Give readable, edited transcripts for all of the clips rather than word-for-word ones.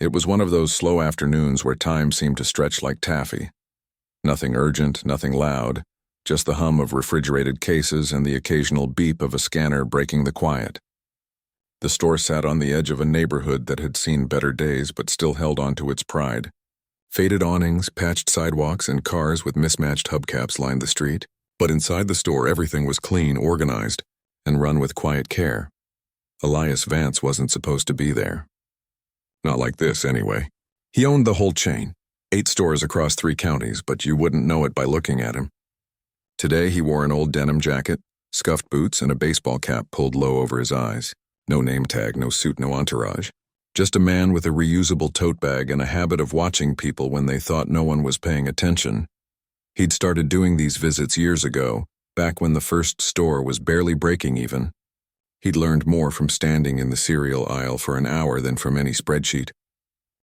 It was one of those slow afternoons where time seemed to stretch like taffy. Nothing urgent, nothing loud, just the hum of refrigerated cases and the occasional beep of a scanner breaking the quiet. The store sat on the edge of a neighborhood that had seen better days but still held on to its pride. Faded awnings, patched sidewalks, and cars with mismatched hubcaps lined the street, but inside the store everything was clean, organized, and run with quiet care. Elias Vance wasn't supposed to be there. Not like this, anyway. He owned the whole chain, 8 stores across 3 counties, but you wouldn't know it by looking at him. Today he wore an old denim jacket, scuffed boots, and a baseball cap pulled low over his eyes. No name tag, no suit, no entourage. Just a man with a reusable tote bag and a habit of watching people when they thought no one was paying attention. He'd started doing these visits years ago, back when the first store was barely breaking even. He'd learned more from standing in the cereal aisle for an hour than from any spreadsheet.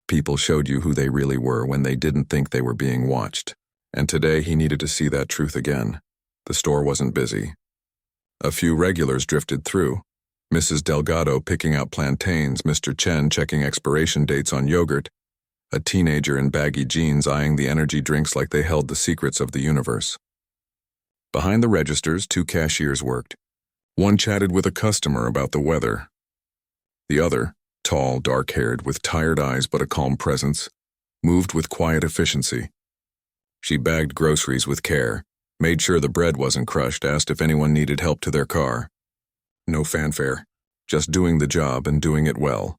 People showed you who they really were when they didn't think they were being watched. And today he needed to see that truth again. The store wasn't busy. A few regulars drifted through. Mrs. Delgado picking out plantains, Mr. Chen checking expiration dates on yogurt, a teenager in baggy jeans eyeing the energy drinks like they held the secrets of the universe. Behind the registers, 2 cashiers worked. One chatted with a customer about the weather. The other, tall, dark-haired, with tired eyes but a calm presence, moved with quiet efficiency. She bagged groceries with care, made sure the bread wasn't crushed, asked if anyone needed help to their car. No fanfare, just doing the job and doing it well.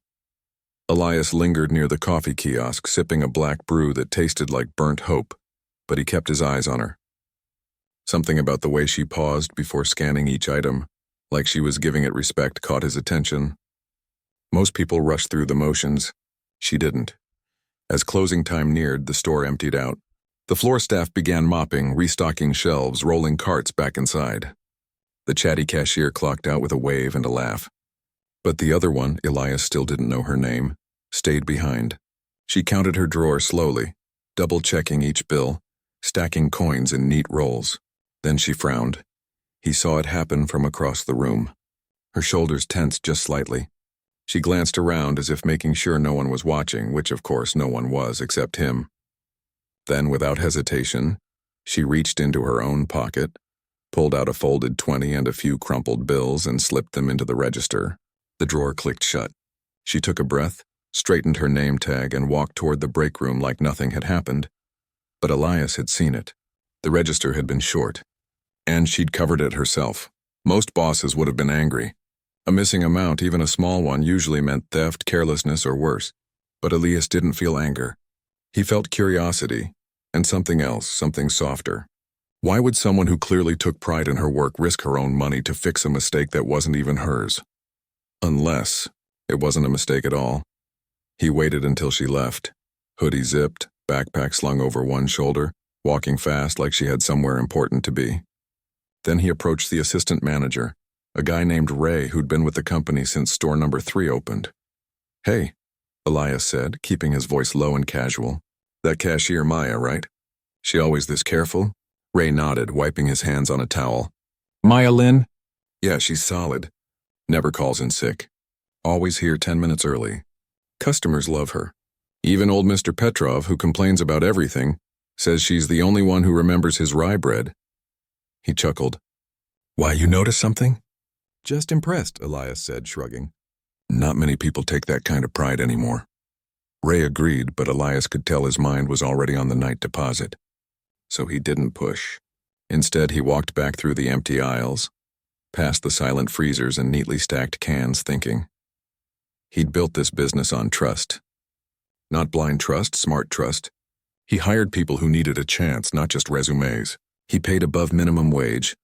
Elias lingered near the coffee kiosk, sipping a black brew that tasted like burnt hope, but he kept his eyes on her. Something about the way she paused before scanning each item, like she was giving it respect, caught his attention. Most people rushed through the motions. She didn't. As closing time neared, the store emptied out. The floor staff began mopping, restocking shelves, rolling carts back inside. The chatty cashier clocked out with a wave and a laugh. But the other one, Elias still didn't know her name, stayed behind. She counted her drawer slowly, double-checking each bill, stacking coins in neat rolls. Then she frowned. He saw it happen from across the room. Her shoulders tensed just slightly. She glanced around as if making sure no one was watching, which of course no one was except him. Then, without hesitation, she reached into her own pocket, pulled out a folded 20 and a few crumpled bills and slipped them into the register. The drawer clicked shut. She took a breath, straightened her name tag, and walked toward the break room like nothing had happened. But Elias had seen it. The register had been short, and she'd covered it herself. Most bosses would have been angry. A missing amount, even a small one, usually meant theft, carelessness, or worse. But Elias didn't feel anger. He felt curiosity, and something else, something softer. Why would someone who clearly took pride in her work risk her own money to fix a mistake that wasn't even hers? Unless it wasn't a mistake at all. He waited until she left, hoodie zipped, backpack slung over one shoulder, walking fast like she had somewhere important to be. Then he approached the assistant manager, a guy named Ray who'd been with the company since store number 3 opened. "Hey," Elias said, keeping his voice low and casual. "That cashier Maya, right? She always this careful?" Ray nodded, wiping his hands on a towel. "Maya Lynn?" "Yeah, she's solid. Never calls in sick. Always here 10 minutes early. Customers love her. Even old Mr. Petrov, who complains about everything, says she's the only one who remembers his rye bread." He chuckled. "Why, you notice something?" "Just impressed," Elias said, shrugging. "Not many people take that kind of pride anymore." Ray agreed, but Elias could tell his mind was already on the night deposit. So he didn't push. Instead, he walked back through the empty aisles, past the silent freezers and neatly stacked cans, thinking. He'd built this business on trust. Not blind trust, smart trust. He hired people who needed a chance, not just resumes. He paid above minimum wage,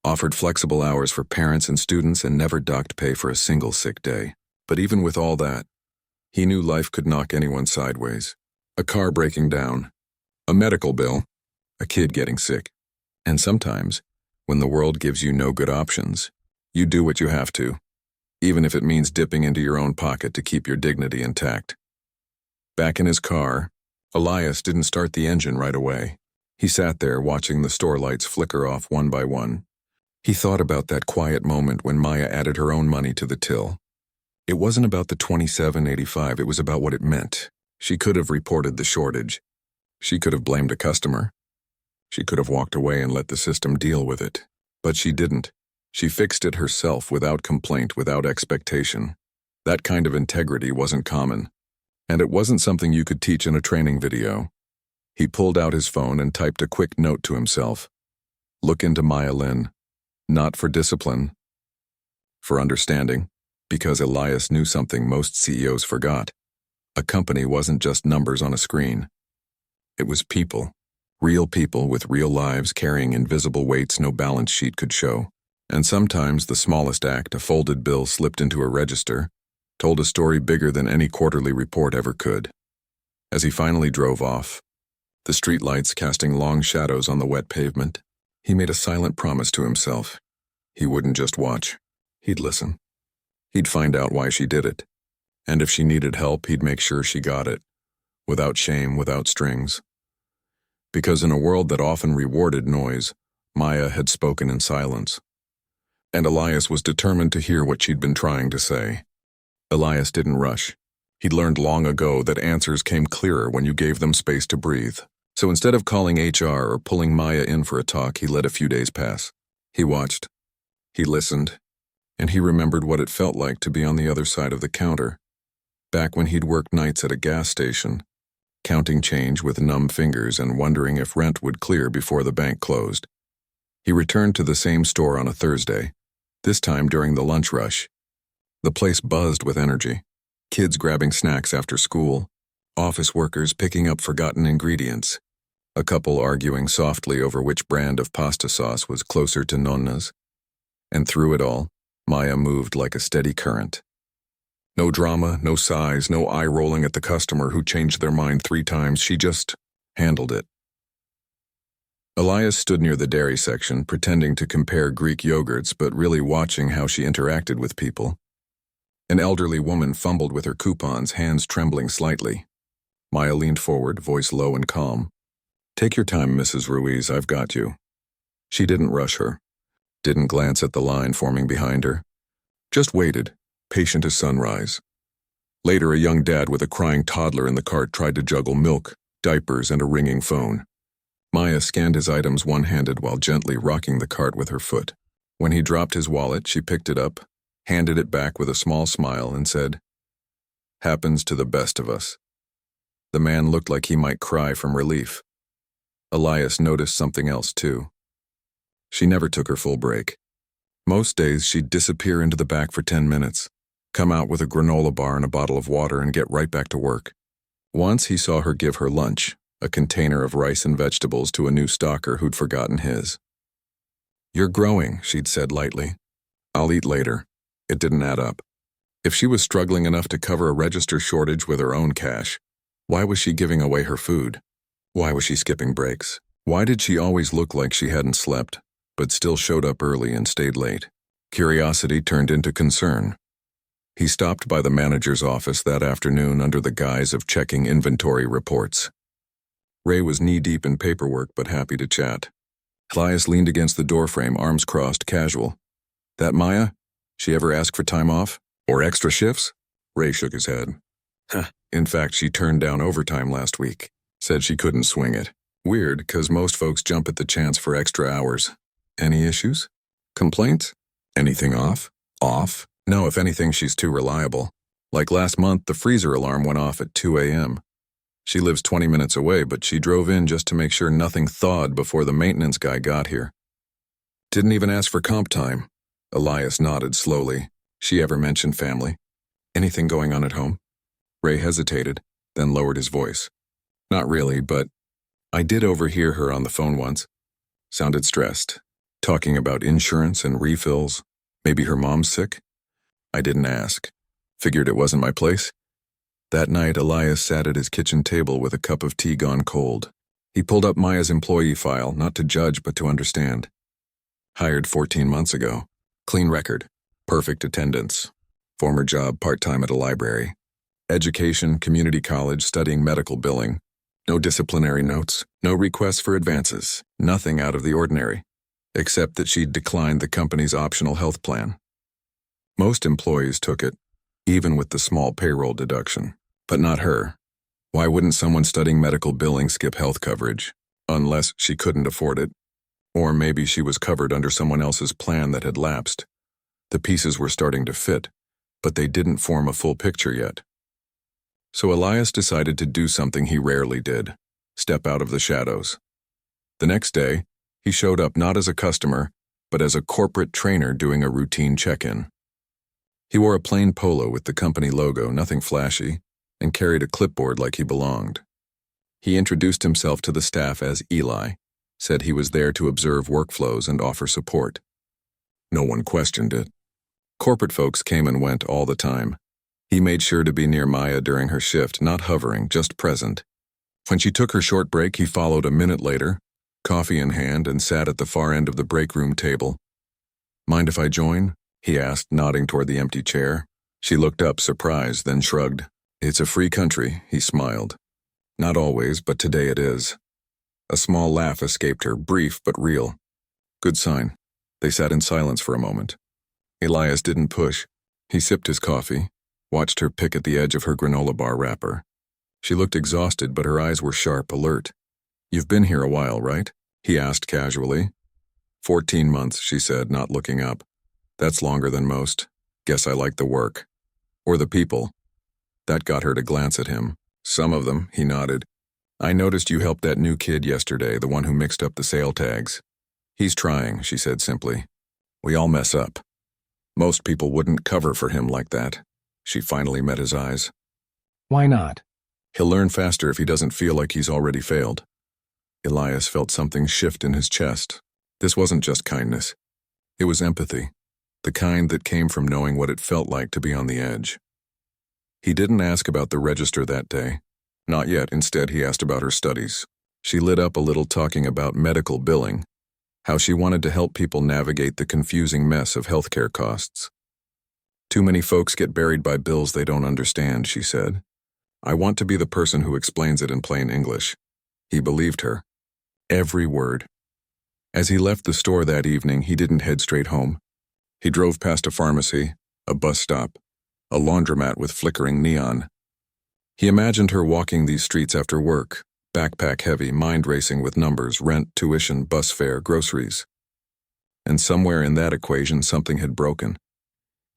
offered flexible hours for parents and students, and never docked pay for a single sick day. But even with all that, he knew life could knock anyone sideways. A car breaking down, a medical bill, a kid getting sick. And sometimes, when the world gives you no good options, you do what you have to, even if it means dipping into your own pocket to keep your dignity intact. Back in his car, Elias didn't start the engine right away. He sat there watching the store lights flicker off one by one. He thought about that quiet moment when Maya added her own money to the till. It wasn't about the $27.85, it was about what it meant. She could have reported the shortage. She could have blamed a customer. She could have walked away and let the system deal with it. But she didn't. She fixed it herself without complaint, without expectation. That kind of integrity wasn't common. And it wasn't something you could teach in a training video. He pulled out his phone and typed a quick note to himself. Look into Maya Lin. Not for discipline. For understanding. Because Elias knew something most CEOs forgot. A company wasn't just numbers on a screen. It was people. Real people with real lives carrying invisible weights no balance sheet could show. And sometimes the smallest act, a folded bill slipped into a register, told a story bigger than any quarterly report ever could. As he finally drove off, the streetlights casting long shadows on the wet pavement, he made a silent promise to himself. He wouldn't just watch. He'd listen. He'd find out why she did it. And if she needed help, he'd make sure she got it. Without shame, without strings. Because in a world that often rewarded noise, Maya had spoken in silence. And Elias was determined to hear what she'd been trying to say. Elias didn't rush. He'd learned long ago that answers came clearer when you gave them space to breathe. So instead of calling HR or pulling Maya in for a talk, he let a few days pass. He watched. He listened. And he remembered what it felt like to be on the other side of the counter. Back when he'd worked nights at a gas station, counting change with numb fingers and wondering if rent would clear before the bank closed. He returned to the same store on a Thursday, this time during the lunch rush. The place buzzed with energy. Kids grabbing snacks after school, office workers picking up forgotten ingredients, a couple arguing softly over which brand of pasta sauce was closer to Nonna's. And through it all, Maya moved like a steady current. No drama, no sighs, no eye-rolling at the customer who changed their mind 3 times. She just handled it. Elias stood near the dairy section, pretending to compare Greek yogurts, but really watching how she interacted with people. An elderly woman fumbled with her coupons, hands trembling slightly. Maya leaned forward, voice low and calm. Take your time, Mrs. Ruiz, I've got you. She didn't rush her. Didn't glance at the line forming behind her. Just waited, patient as sunrise. Later, a young dad with a crying toddler in the cart tried to juggle milk, diapers, and a ringing phone. Maya scanned his items one-handed while gently rocking the cart with her foot. When he dropped his wallet, she picked it up, handed it back with a small smile, and said, Happens to the best of us. The man looked like he might cry from relief. Elias noticed something else, too. She never took her full break. Most days, she'd disappear into the back for 10 minutes, come out with a granola bar and a bottle of water, and get right back to work. Once he saw her give her lunch, a container of rice and vegetables, to a new stalker who'd forgotten his. You're growing, she'd said lightly. I'll eat later. It didn't add up. If she was struggling enough to cover a register shortage with her own cash, why was she giving away her food? Why was she skipping breaks? Why did she always look like she hadn't slept, but still showed up early and stayed late? Curiosity turned into concern. He stopped by the manager's office that afternoon under the guise of checking inventory reports. Ray was knee-deep in paperwork but happy to chat. Elias leaned against the doorframe, arms crossed, casual. That Maya? She ever ask for time off? Or extra shifts? Ray shook his head. In fact, she turned down overtime last week. Said she couldn't swing it. Weird, 'cause most folks jump at the chance for extra hours. Any issues? Complaints? Anything off? Off? No, if anything, she's too reliable. Like last month, the freezer alarm went off at 2 a.m. She lives 20 minutes away, but she drove in just to make sure nothing thawed before the maintenance guy got here. Didn't even ask for comp time. Elias nodded slowly. She ever mentioned family? Anything going on at home? Ray hesitated, then lowered his voice. Not really, but I did overhear her on the phone once. Sounded stressed, talking about insurance and refills. Maybe her mom's sick? I didn't ask. Figured it wasn't my place. That night, Elias sat at his kitchen table with a cup of tea gone cold. He pulled up Maya's employee file, not to judge but to understand. Hired 14 months ago. Clean record. Perfect attendance. Former job part-time at a library. Education, community college, studying medical billing. No disciplinary notes. No requests for advances. Nothing out of the ordinary. Except that she'd declined the company's optional health plan. Most employees took it, even with the small payroll deduction. But not her. Why wouldn't someone studying medical billing skip health coverage? Unless she couldn't afford it. Or maybe she was covered under someone else's plan that had lapsed. The pieces were starting to fit, but they didn't form a full picture yet. So Elias decided to do something he rarely did: step out of the shadows. The next day, he showed up not as a customer, but as a corporate trainer doing a routine check-in. He wore a plain polo with the company logo, nothing flashy, and carried a clipboard like he belonged. He introduced himself to the staff as Eli, said he was there to observe workflows and offer support. No one questioned it. Corporate folks came and went all the time. He made sure to be near Maya during her shift, not hovering, just present. When she took her short break, he followed a minute later, coffee in hand, and sat at the far end of the break room table. "Mind if I join?" he asked, nodding toward the empty chair. She looked up, surprised, then shrugged. "It's a free country," he smiled. "Not always, but today it is." A small laugh escaped her, brief but real. Good sign. They sat in silence for a moment. Elias didn't push. He sipped his coffee, watched her pick at the edge of her granola bar wrapper. She looked exhausted, but her eyes were sharp, alert. "You've been here a while, right?" he asked casually. 14 months, she said, not looking up. "That's longer than most. Guess I like the work. Or the people." That got her to glance at him. "Some of them," he nodded. "I noticed you helped that new kid yesterday, the one who mixed up the sale tags." "He's trying," she said simply. "We all mess up. Most people wouldn't cover for him like that." She finally met his eyes. "Why not?" "He'll learn faster if he doesn't feel like he's already failed." Elias felt something shift in his chest. This wasn't just kindness. It was empathy, the kind that came from knowing what it felt like to be on the edge. He didn't ask about the register that day. Not yet. Instead, he asked about her studies. She lit up a little, talking about medical billing, how she wanted to help people navigate the confusing mess of healthcare costs. "Too many folks get buried by bills they don't understand," she said. "I want to be the person who explains it in plain English." He believed her. Every word. As he left the store that evening, he didn't head straight home. He drove past a pharmacy, a bus stop, a laundromat with flickering neon. He imagined her walking these streets after work, backpack heavy, mind racing with numbers, rent, tuition, bus fare, groceries. And somewhere in that equation, something had broken.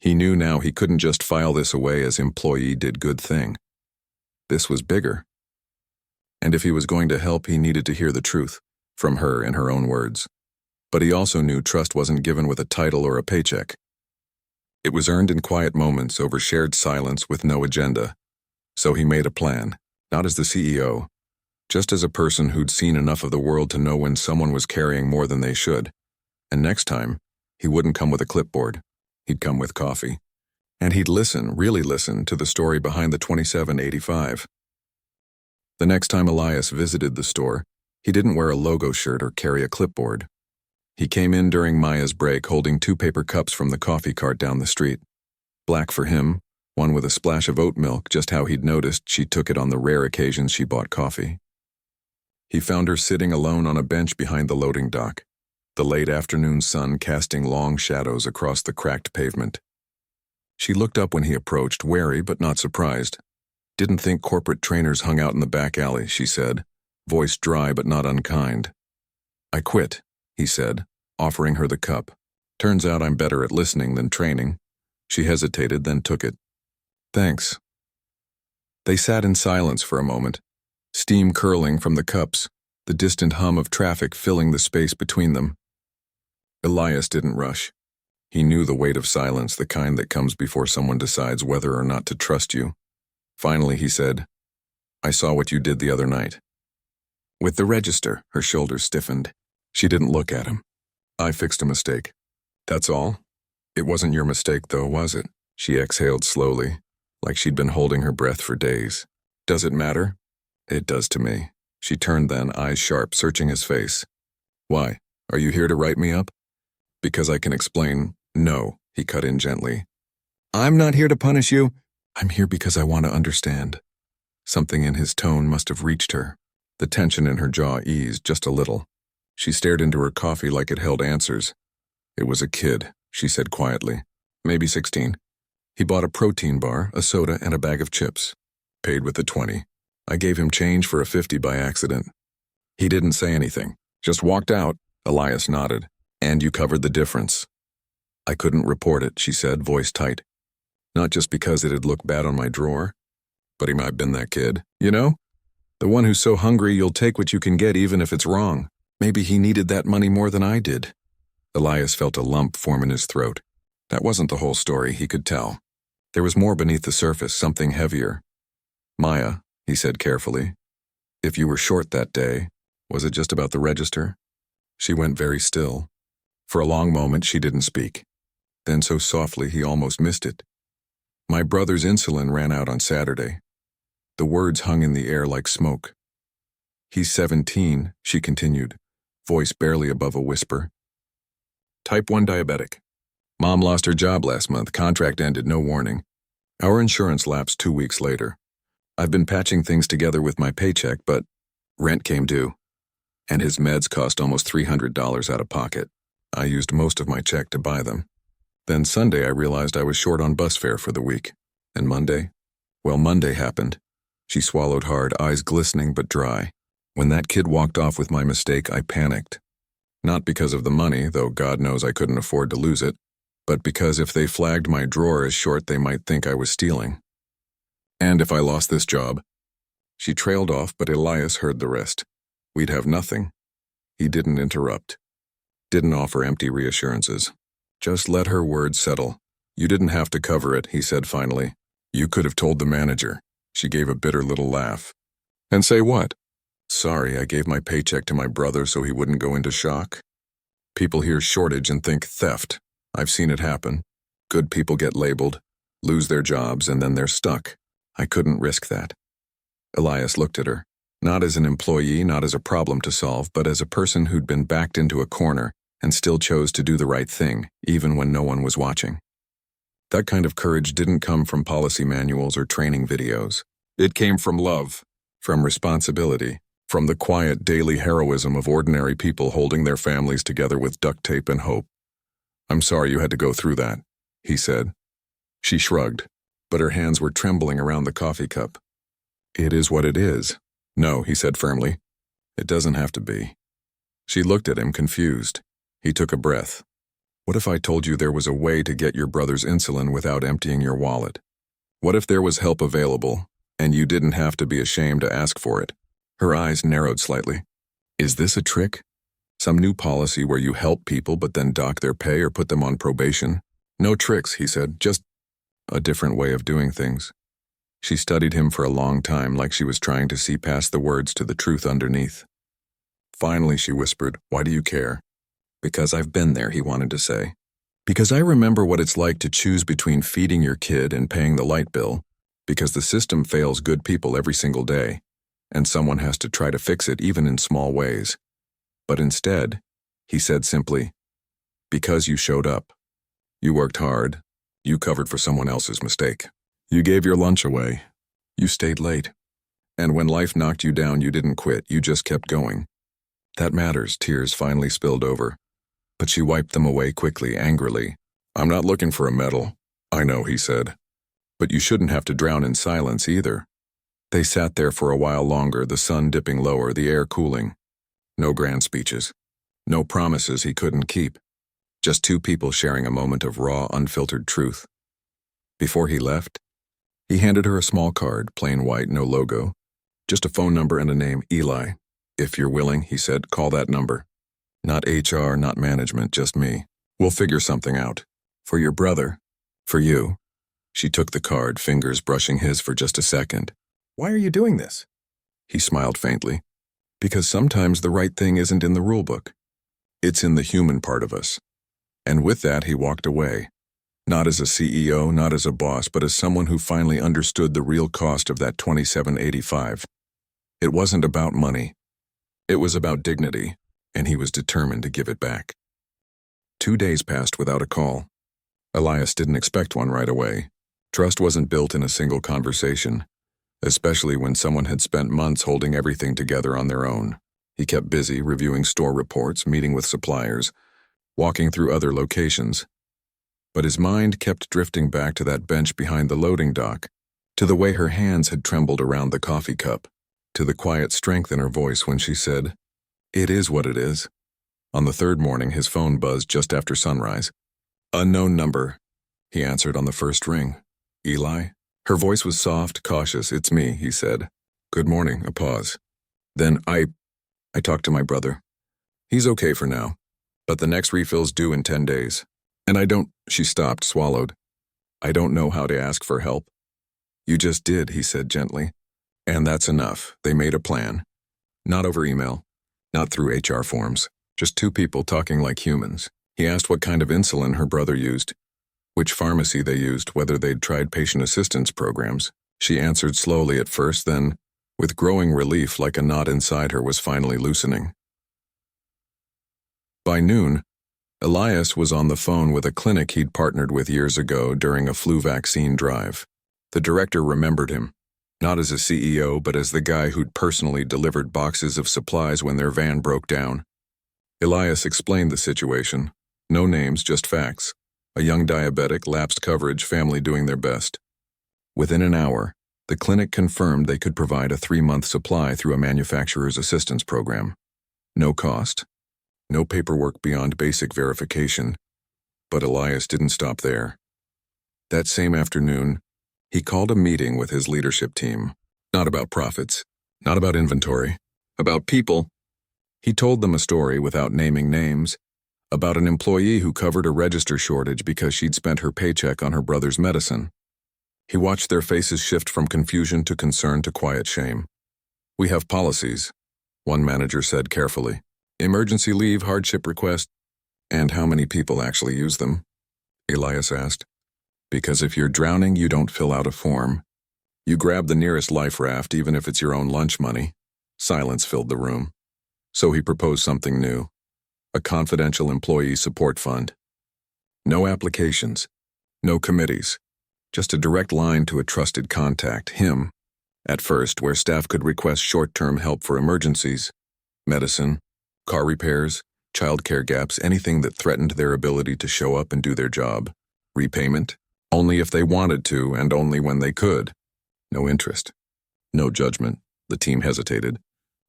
He knew now he couldn't just file this away as employee did good thing. This was bigger. And if he was going to help, he needed to hear the truth, from her in her own words. But he also knew trust wasn't given with a title or a paycheck. It was earned in quiet moments over shared silence with no agenda. So he made a plan, not as the CEO, just as a person who'd seen enough of the world to know when someone was carrying more than they should. And next time, he wouldn't come with a clipboard. He'd come with coffee. And he'd listen, really listen, to the story behind the 2785. The next time Elias visited the store, he didn't wear a logo shirt or carry a clipboard. He came in during Maya's break holding 2 paper cups from the coffee cart down the street. Black for him, one with a splash of oat milk, just how he'd noticed she took it on the rare occasions she bought coffee. He found her sitting alone on a bench behind the loading dock, the late afternoon sun casting long shadows across the cracked pavement. She looked up when he approached, wary but not surprised. "Didn't think corporate trainers hung out in the back alley," she said, voice dry but not unkind. "I quit," he said, offering her the cup. "Turns out I'm better at listening than training." She hesitated, then took it. "Thanks." They sat in silence for a moment, steam curling from the cups, the distant hum of traffic filling the space between them. Elias didn't rush. He knew the weight of silence, the kind that comes before someone decides whether or not to trust you. Finally, he said, "I saw what you did the other night." With the register, her shoulders stiffened. She didn't look at him. "I fixed a mistake. That's all? It wasn't your mistake, though, was it?" She exhaled slowly, like she'd been holding her breath for days. "Does it matter?" "It does to me." She turned then, eyes sharp, searching his face. "Why? Are you here to write me up?" "Because I can explain." "No," he cut in gently. "I'm not here to punish you. I'm here because I want to understand." Something in his tone must have reached her. The tension in her jaw eased just a little. She stared into her coffee like it held answers. "It was a kid," she said quietly. "Maybe 16. He bought a protein bar, a soda, and a bag of chips. Paid with the 20. I gave him change for a 50 by accident. He didn't say anything, just walked out. Elias nodded. And you covered the difference. I couldn't report it, she said, voice tight. Not just because it'd look bad on my drawer, but he might have been that kid, you know? The one who's so hungry you'll take what you can get even if it's wrong. Maybe he needed that money more than I did. Elias felt a lump form in his throat. That wasn't the whole story, he could tell. There was more beneath the surface, something heavier. Maya, he said carefully, if you were short that day, was it just about the register? She went very still. For a long moment she didn't speak. Then so softly he almost missed it. My brother's insulin ran out on Saturday. The words hung in the air like smoke. He's 17, she continued, voice barely above a whisper. Type 1 diabetic. Mom lost her job last month, contract ended, no warning. Our insurance lapsed 2 weeks later. I've been patching things together with my paycheck, but rent came due. And his meds cost almost $300 out of pocket. I used most of my check to buy them. Then Sunday I realized I was short on bus fare for the week. And Monday? Well, Monday happened. She swallowed hard, eyes glistening but dry. When that kid walked off with my mistake, I panicked. Not because of the money, though God knows I couldn't afford to lose it, but because if they flagged my drawer as short, they might think I was stealing. And if I lost this job. She trailed off, but Elias heard the rest. We'd have nothing. He didn't interrupt. Didn't offer empty reassurances. Just let her words settle. You didn't have to cover it, he said finally. You could have told the manager. She gave a bitter little laugh. And say what? Sorry, I gave my paycheck to my brother so he wouldn't go into shock. People hear shortage and think theft. I've seen it happen. Good people get labeled, lose their jobs, and then they're stuck. I couldn't risk that. Elias looked at her, not as an employee, not as a problem to solve, but as a person who'd been backed into a corner and still chose to do the right thing, even when no one was watching. That kind of courage didn't come from policy manuals or training videos. It came from love, from responsibility, from the quiet daily heroism of ordinary people holding their families together with duct tape and hope. I'm sorry you had to go through that, he said. She shrugged, but her hands were trembling around the coffee cup. It is what it is. No, he said firmly. It doesn't have to be. She looked at him, confused. He took a breath. What if I told you there was a way to get your brother's insulin without emptying your wallet? What if there was help available, and you didn't have to be ashamed to ask for it? Her eyes narrowed slightly. Is this a trick? Some new policy where you help people but then dock their pay or put them on probation? No tricks, he said, just a different way of doing things. She studied him for a long time, like she was trying to see past the words to the truth underneath. Finally, she whispered, why do you care? Because I've been there, he wanted to say. Because I remember what it's like to choose between feeding your kid and paying the light bill, because the system fails good people every single day, and someone has to try to fix it even in small ways. But instead, he said simply, because you showed up. You worked hard. You covered for someone else's mistake. You gave your lunch away. You stayed late. And when life knocked you down, you didn't quit. You just kept going. That matters, tears finally spilled over. But she wiped them away quickly, angrily. I'm not looking for a medal. I know, he said. But you shouldn't have to drown in silence either. They sat there for a while longer, the sun dipping lower, the air cooling. No grand speeches. No promises he couldn't keep. Just two people sharing a moment of raw, unfiltered truth. Before he left, he handed her a small card, plain white, no logo. Just a phone number and a name, Eli. If you're willing, he said, call that number. Not HR, not management, just me. We'll figure something out. For your brother. For you. She took the card, fingers brushing his for just a second. Why are you doing this? He smiled faintly. Because sometimes the right thing isn't in the rulebook. It's in the human part of us. And with that, he walked away. Not as a CEO, not as a boss, but as someone who finally understood the real cost of that $27.85. It wasn't about money. It was about dignity, and he was determined to give it back. 2 days passed without a call. Elias didn't expect one right away. Trust wasn't built in a single conversation, especially when someone had spent months holding everything together on their own. He kept busy reviewing store reports, meeting with suppliers, walking through other locations. But his mind kept drifting back to that bench behind the loading dock, to the way her hands had trembled around the coffee cup. to the quiet strength in her voice when she said, "It is what it is." On the third morning, his phone buzzed just after sunrise. "Unknown number," he answered on the first ring. "Eli?" Her voice was soft, cautious. "It's me," he said. "Good morning." A pause. Then, I talked to my brother. He's okay for now, but the next refill's due in 10 days. And I don't," she stopped, swallowed. "I don't know how to ask for help." "You just did," he said gently. "And that's enough." They made a plan. Not over email, not through HR forms, just two people talking like humans. He asked what kind of insulin her brother used, which pharmacy they used, whether they'd tried patient assistance programs. She answered slowly at first, then, with growing relief like a knot inside her was finally loosening. By noon, Elias was on the phone with a clinic he'd partnered with years ago during a flu vaccine drive. The director remembered him, not as a CEO but as the guy who'd personally delivered boxes of supplies when their van broke down. Elias explained the situation. No names, just facts. A young diabetic, lapsed coverage, family doing their best. Within an hour, the clinic confirmed they could provide a 3-month supply through a manufacturer's assistance program. No cost. No paperwork beyond basic verification, but Elias didn't stop there. That same afternoon, he called a meeting with his leadership team. Not about profits, not about inventory, about people. He told them a story without naming names, about an employee who covered a register shortage because she'd spent her paycheck on her brother's medicine. He watched their faces shift from confusion to concern to quiet shame. "We have policies," one manager said carefully. "Emergency leave, hardship request." "And how many people actually use them?" Elias asked. "Because if you're drowning, you don't fill out a form. You grab the nearest life raft, even if it's your own lunch money." Silence filled the room. So he proposed something new. A confidential employee support fund. No applications. No committees. Just a direct line to a trusted contact, him. At first, where staff could request short-term help for emergencies. Medicine. Car repairs, childcare gaps, anything that threatened their ability to show up and do their job. Repayment, only if they wanted to and only when they could. No interest. No judgment. The team hesitated.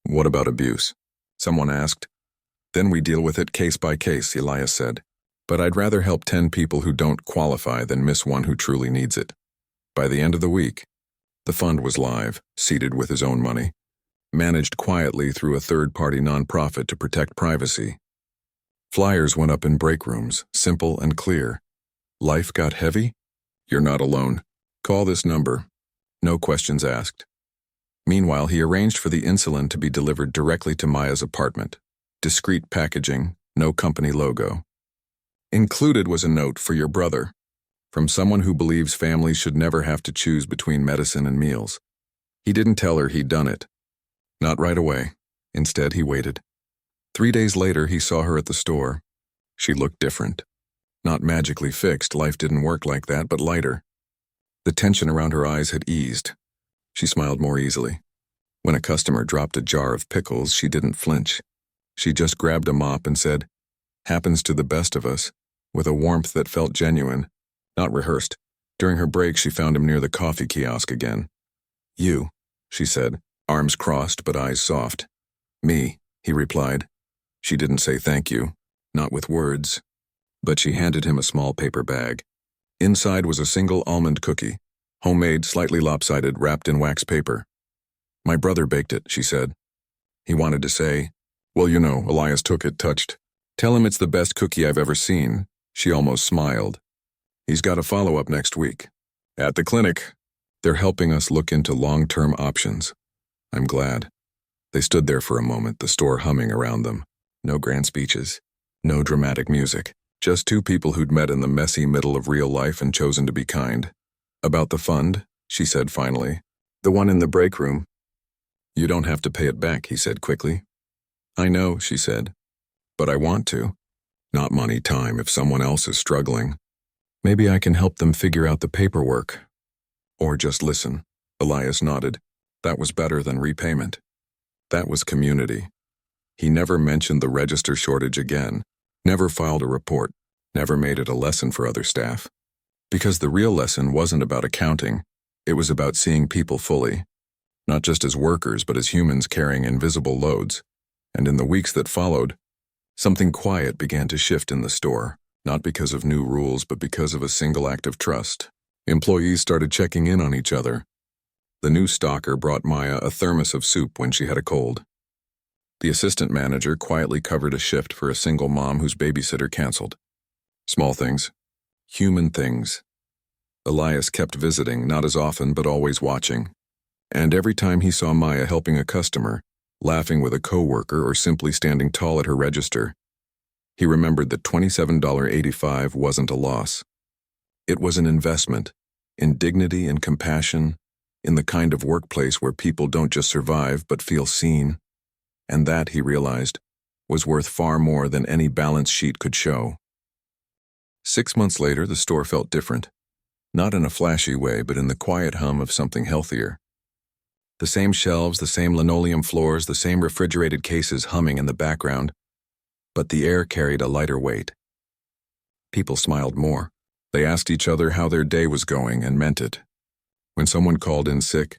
"What about abuse?" someone asked. "Then we deal with it case by case," Elias said. "But I'd rather help 10 people who don't qualify than miss one who truly needs it." By the end of the week, the fund was live, seated with his own money. Managed quietly through a third-party nonprofit to protect privacy. Flyers went up in break rooms, simple and clear. "Life got heavy? You're not alone. Call this number." No questions asked. Meanwhile, he arranged for the insulin to be delivered directly to Maya's apartment. Discreet packaging, no company logo. Included was a note for your brother, from someone who believes families should never have to choose between medicine and meals. He didn't tell her he'd done it. Not right away. Instead, he waited. 3 days later, he saw her at the store. She looked different. Not magically fixed, life didn't work like that, but lighter. The tension around her eyes had eased. She smiled more easily. When a customer dropped a jar of pickles, she didn't flinch. She just grabbed a mop and said, "Happens to the best of us," with a warmth that felt genuine, not rehearsed. During her break, she found him near the coffee kiosk again. "You," she said, arms crossed but eyes soft. "Me," he replied. She didn't say thank you, not with words, but she handed him a small paper bag. Inside was a single almond cookie, homemade, slightly lopsided, wrapped in wax paper. "My brother baked it," she said. He wanted to say, "Well, you know," Elias took it, touched. "Tell him it's the best cookie I've ever seen." She almost smiled. "He's got a follow-up next week. At the clinic. They're helping us look into long-term options." "I'm glad." They stood there for a moment, the store humming around them. No grand speeches. No dramatic music. Just two people who'd met in the messy middle of real life and chosen to be kind. "About the fund," she said finally. "The one in the break room." "You don't have to pay it back," he said quickly. "I know," she said. "But I want to. Not money, time, if someone else is struggling. Maybe I can help them figure out the paperwork. Or just listen." Elias nodded. That was better than repayment. That was community. He never mentioned the register shortage again, never filed a report, never made it a lesson for other staff. Because the real lesson wasn't about accounting, it was about seeing people fully. not just as workers but as humans carrying invisible loads. And in the weeks that followed, something quiet began to shift in the store, not because of new rules but because of a single act of trust. Employees started checking in on each other. The new stocker brought Maya a thermos of soup when she had a cold. The assistant manager quietly covered a shift for a single mom whose babysitter canceled. Small things. Human things. Elias kept visiting, not as often but always watching. And every time he saw Maya helping a customer, laughing with a coworker, or simply standing tall at her register, he remembered that $27.85 wasn't a loss. It was an investment, in dignity and compassion, in the kind of workplace where people don't just survive but feel seen. And that, he realized, was worth far more than any balance sheet could show. 6 months later, the store felt different. Not in a flashy way, but in the quiet hum of something healthier. The same shelves, the same linoleum floors, the same refrigerated cases humming in the background, but the air carried a lighter weight. People smiled more. They asked each other how their day was going and meant it. When someone called in sick,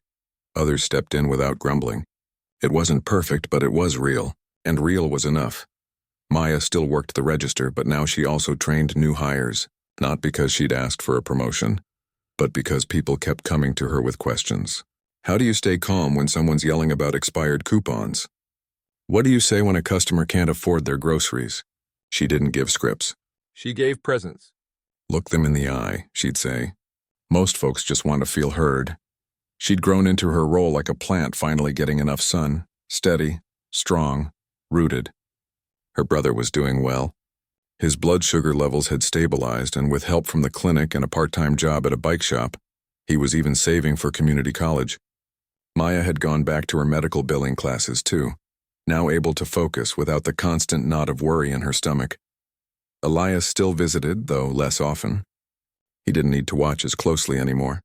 others stepped in without grumbling. It wasn't perfect, but it was real, and real was enough. Maya still worked the register, but now she also trained new hires, not because she'd asked for a promotion, but because people kept coming to her with questions. How do you stay calm when someone's yelling about expired coupons? What do you say when a customer can't afford their groceries? She didn't give scripts. She gave presents. Look them in the eye, she'd say. Most folks just want to feel heard. She'd grown into her role like a plant finally getting enough sun, steady, strong, rooted. Her brother was doing well. His blood sugar levels had stabilized, and with help from the clinic and a part-time job at a bike shop, he was even saving for community college. Maya had gone back to her medical billing classes too, now able to focus without the constant knot of worry in her stomach. Elias still visited, though less often. He didn't need to watch as closely anymore.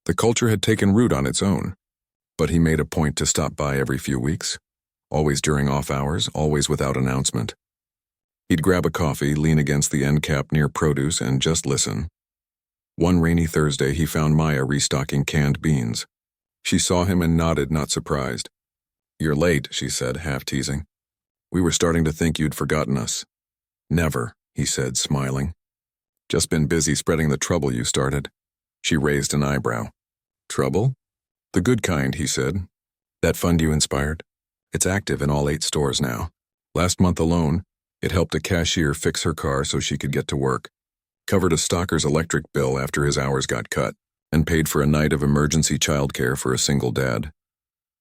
The culture had taken root on its own, but he made a point to stop by every few weeks, always during off hours, always without announcement. He'd grab a coffee, lean against the end cap near produce, and just listen. One rainy Thursday, he found Maya restocking canned beans. She saw him and nodded, not surprised. "You're late," she said, half teasing. "We were starting to think you'd forgotten us." "Never," he said, smiling. "Just been busy spreading the trouble you started." She raised an eyebrow. "Trouble?" "The good kind," he said. "That fund you inspired? It's active in all 8 stores now. Last month alone, it helped a cashier fix her car so she could get to work, covered a stocker's electric bill after his hours got cut, and paid for a night of emergency childcare for a single dad."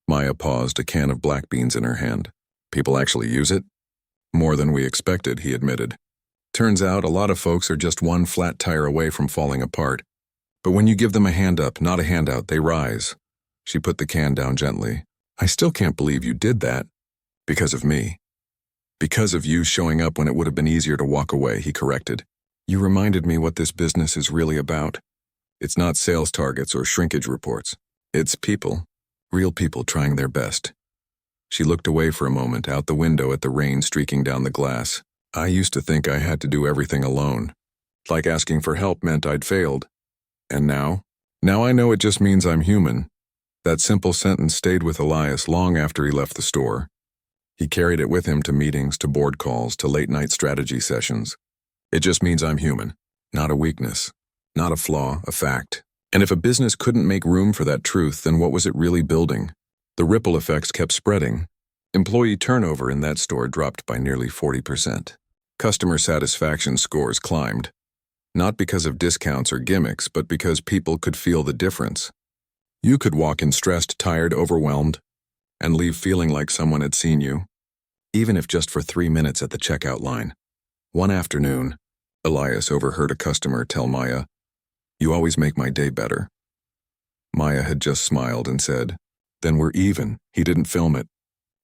Maya paused, a can of black beans in her hand. "People actually use it?" "More than we expected," he admitted. "Turns out a lot of folks are just one flat tire away from falling apart. But when you give them a hand up, not a handout, they rise." She put the can down gently. "I still can't believe you did that. Because of me." "Because of you showing up when it would have been easier to walk away," he corrected. "You reminded me what this business is really about. It's not sales targets or shrinkage reports. It's people. Real people trying their best." She looked away for a moment, out the window at the rain streaking down the glass. "I used to think I had to do everything alone. Like asking for help meant I'd failed. And now? Now I know it just means I'm human." That simple sentence stayed with Elias long after he left the store. He carried it with him to meetings, to board calls, to late-night strategy sessions. It just means I'm human, not a weakness, not a flaw, a fact. And if a business couldn't make room for that truth, then what was it really building? The ripple effects kept spreading. Employee turnover in that store dropped by nearly 40%. Customer satisfaction scores climbed. Not because of discounts or gimmicks, but because people could feel the difference. You could walk in stressed, tired, overwhelmed, and leave feeling like someone had seen you, even if just for 3 minutes at the checkout line. One afternoon, Elias overheard a customer tell Maya, "You always make my day better." Maya had just smiled and said, "Then we're even." He didn't film it,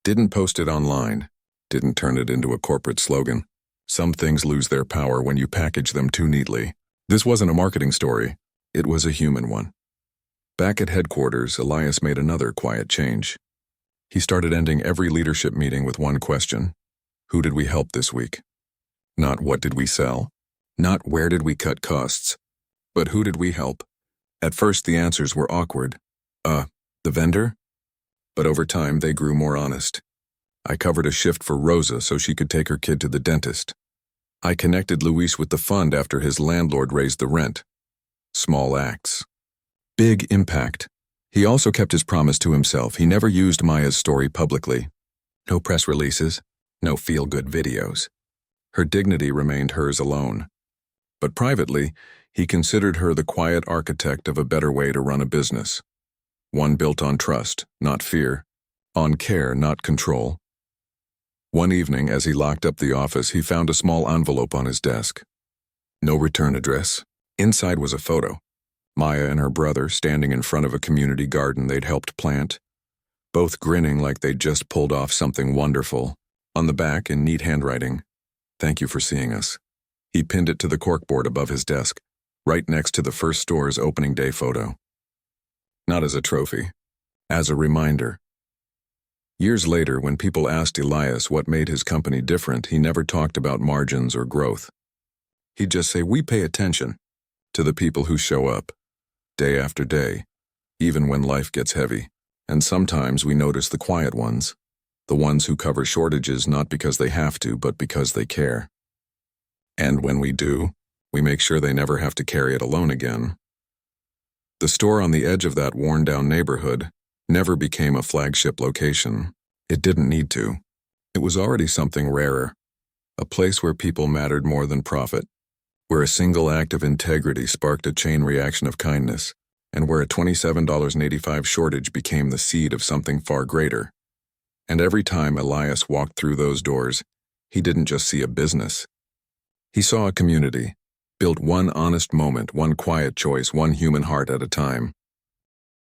didn't post it online, didn't turn it into a corporate slogan. Some things lose their power when you package them too neatly. This wasn't a marketing story. It was a human one. Back at headquarters, Elias made another quiet change. He started ending every leadership meeting with one question. Who did we help this week? Not what did we sell? Not where did we cut costs? But who did we help? At first the answers were awkward. The vendor? But over time, they grew more honest. I covered a shift for Rosa so she could take her kid to the dentist. I connected Luis with the fund after his landlord raised the rent. Small acts. Big impact. He also kept his promise to himself. He never used Maya's story publicly. No press releases, no feel-good videos. Her dignity remained hers alone. But privately, he considered her the quiet architect of a better way to run a business. One built on trust, not fear, on care, not control. One evening, as he locked up the office, he found a small envelope on his desk. No return address. Inside was a photo. Maya and her brother standing in front of a community garden they'd helped plant, both grinning like they'd just pulled off something wonderful. On the back, in neat handwriting, "Thank you for seeing us." He pinned it to the corkboard above his desk, right next to the first store's opening day photo. Not as a trophy, as a reminder. Years later, when people asked Elias what made his company different, he never talked about margins or growth. He'd just say, "We pay attention to the people who show up, day after day, even when life gets heavy. And sometimes we notice the quiet ones, the ones who cover shortages not because they have to, but because they care. And when we do, we make sure they never have to carry it alone again." The store on the edge of that worn-down neighborhood never became a flagship location. It didn't need to. It was already something rarer, a place where people mattered more than profit, where a single act of integrity sparked a chain reaction of kindness, and where a $27.85 shortage became the seed of something far greater. And every time Elias walked through those doors, he didn't just see a business. He saw a community, built one honest moment, one quiet choice, one human heart at a time.